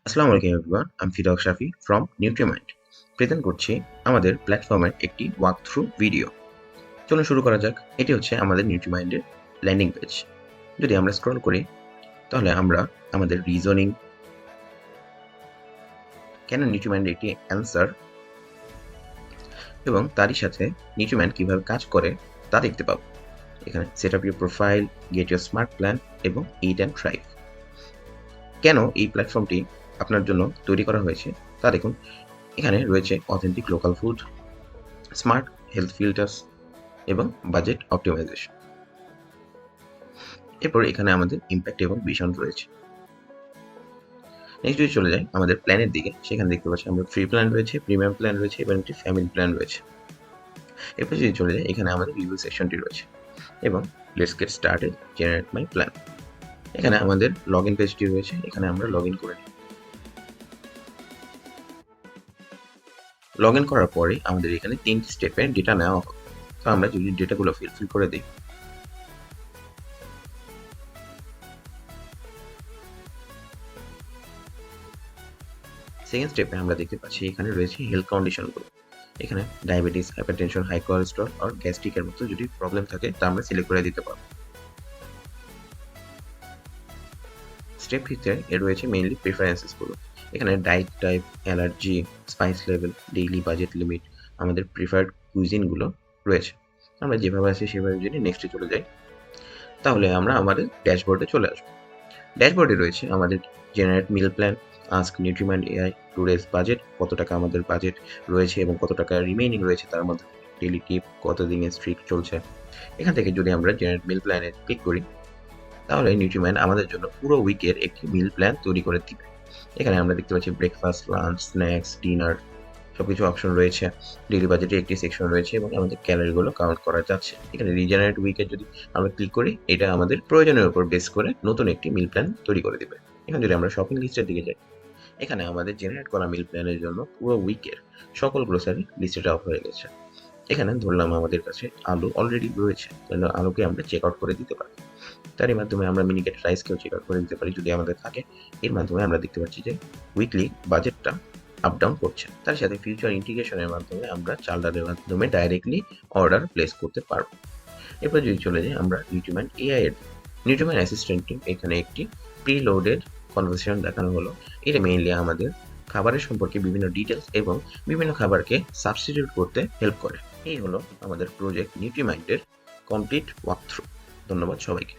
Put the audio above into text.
আসসালামু আলাইকুম এভরিওয়ান, আমি ফিদাউস শাফি ফ্রম নিউট্রিমাইন্ড প্রেজেন্ট করছি আমাদের প্ল্যাটফর্মের একটি ওয়াক থ্রু ভিডিও। চলুন শুরু করা যাক। এটি হচ্ছে আমাদের নিউট্রিমাইন্ডের ল্যান্ডিং পেজ। যদি আমরা স্ক্রল করি তাহলে আমরা আমাদের রিজনিং, কেন নিউট্রিমাইন্ডের একটি অ্যান্সার এবং তারই সাথে নিউট্রিমাইন্ড কীভাবে কাজ করে তা দেখতে পাবো। এখানে set up your profile, get your smart plan এবং ইট অ্যান্ড থ্রাইভ। কেন এই প্ল্যাটফর্মটি আপনার জন্য তৈরি করা হয়েছে তা দেখুন। এখানে রয়েছে authentic local food, smart health filters এবং বাজেট অপটিমাইজেশন। এরপর এখানে আমাদের ইম্প্যাক্ট এবং ভিশন রয়েছে। নেক্সট যদি চলে যাই আমাদের প্ল্যানের দিকে, সেখানে দেখতে পাচ্ছি আমরা ফ্রি প্ল্যান রয়েছে, প্রিমিয়াম প্ল্যান রয়েছে এবং একটি ফ্যামিলি প্ল্যান রয়েছে। এরপর যদি চলে যাই এখানে আমাদের রিভিউ সেকশনটি রয়েছে এবং let's get started generate my plan. এখানে আমাদের লগ ইন পেজটি রয়েছে, এখানে আমরা লগ ইন করে নিই। লগ ইন করার পরে আমাদের এখানে 3টি স্টেপে ডেটা নেওয়া হবে। তো আমরা যদি ডেটাগুলো ফিল করে দিই, সেকেন্ড স্টেপে আমরা দেখতে পাচ্ছি এখানে রয়েছে হেলথ কন্ডিশনগুলো। এখানে ডায়াবেটিস, হাইপারটেনশন, হাই কোলেস্টেরল আর গ্যাস্ট্রিকের মতো যদি প্রবলেম থাকে তা আমরা সিলেক্ট করে দিতে পারবো। স্টেপ 3-তে এর রয়েছে মেইনলি প্রিফারেন্সেসগুলো। এখানে diet type, allergy, spice level, daily budget limit, আমাদের প্রিফার্ড কুইজিনগুলো রয়েছে। আমরা যেভাবে আছি সেভাবে যদি নেক্সটে চলে যাই তাহলে আমরা আমাদের ড্যাশবোর্ডে চলে আসবো। ড্যাশবোর্ডে রয়েছে আমাদের generate meal plan, ask Nutrimind AI, today's budget, কত টাকা আমাদের বাজেট রয়েছে এবং কত টাকা রিমেইনিং রয়েছে তার মধ্যে, ডেইলি টিপ, কত দিনের স্ট্রিক চলছে। এখান থেকে যদি আমরা জেনারেট মিল প্ল্যানে ক্লিক করি তাহলে নিউট্রিমাইন্ড আমাদের জন্য পুরো উইকের একটি মিল প্ল্যান তৈরি করে দিবে। এখানে আমরা দেখতে পাচ্ছি ব্রেকফাস্ট, লাঞ্চ, স্ন্যাক্স, ডিনার সবকিছু অপশন রয়েছে। ডেইলি বাজেটে একটি সেকশন রয়েছে এবং আমাদের ক্যালোরিগুলো কাউন্ট করা যাচ্ছে। এখানে রিজেনারেট উইকে যদি আমরা ক্লিক করি এটা আমাদের প্রয়োজনের উপর বেস করে নতুন একটি মিল প্ল্যান তৈরি করে দিবে। এখানে যদি আমরা শপিং লিস্টের দিকে যাই, এখানে আমাদের জেনারেট করা মিল প্ল্যানের জন্য পুরো উইকের সকল গ্রোসারি লিস্টেড আউট হয়ে গেছে। এখানে ধরলাম আমাদের কাছে আলু অলরেডি রয়েছে, তাহলে আলুকে আমরা চেক আউট করে দিতে পারি। তারই মাধ্যমে আমরা মিনিকেট রাইসকেও চেক আউট করে দিতে পারি যদি আমাদের থাকে। এর মাধ্যমে আমরা দেখতে পাচ্ছি যে উইকলি বাজেটটা আপ ডাউন করছে। তার সাথে ফিউচার ইন্টিগ্রেশনের মাধ্যমে আমরা চাল ডালের মাধ্যমে ডাইরেক্টলি অর্ডার প্লেস করতে পারবো। এরপর যদি চলে যাই আমরা নিউট্রিমাইন্ড এআই এর, নিউট্রিমাইন্ড অ্যাসিস্ট্যান্টটি এখানে একটি প্রিলোডেড কনভারসেশন দেখানো হলো। এটা মেইনলি আমাদের খাবারের সম্পর্কে বিভিন্ন ডিটেলস এবং বিভিন্ন খাবারকে সাবস্টিটিউট করতে হেল্প করে। এই হলো আমাদের প্রজেক্ট নিউট্রিমাইন্ডের কমপ্লিট ওয়াক থ্রু। ধন্যবাদ সবাইকে।